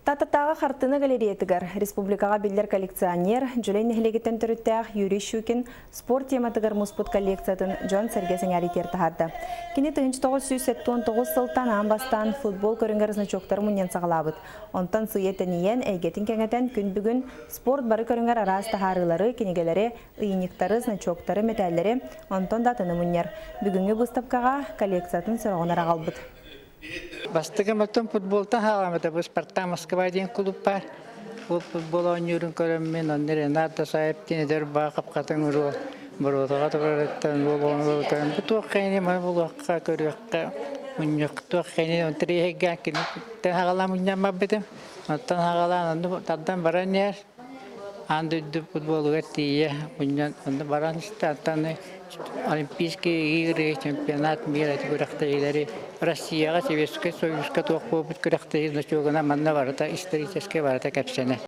Тататаға қартыны галереятығар республикаға билдер коллекционер жүлей нехлегеттен түріттәғ Юрий Щукин спорт тематығар мұспыт коллекциятын Джон Сергесін әритер тағады. Кені 1979 сылтан амбастан футбол көрінгер значоктары мұнен сағалабыд. Онтан сүйеттенейен әйгетін кәңетен күн бүгін спорт бары көрінгер арас тахарылары, кенегелері, ұйынықтары, значоктары, металлері онтан датыны мұнер. Бүгінгі бұстапқаға коллекциятын сұрағынар ағалбыд. Бастыгым өтөн футболтан халамыда бу Спартак Москва деген клуб бар. Бул футбол ойнырын көрөм мен, онда Ренато Саевтин дер бакып катын уру. Буротага тураттан болон көрөм. Бу токкайны мен бул акка көрөккө муньяк токкайны онтриге кин тен хагалам муньяма бетем. Оттан хагалан онда таддан баранер. Анды футболга тие муньян онда баран статтаны Олимпийские игры, чемпионат мира, игры Россия, Советская Союз, который был исторически ворота капсены.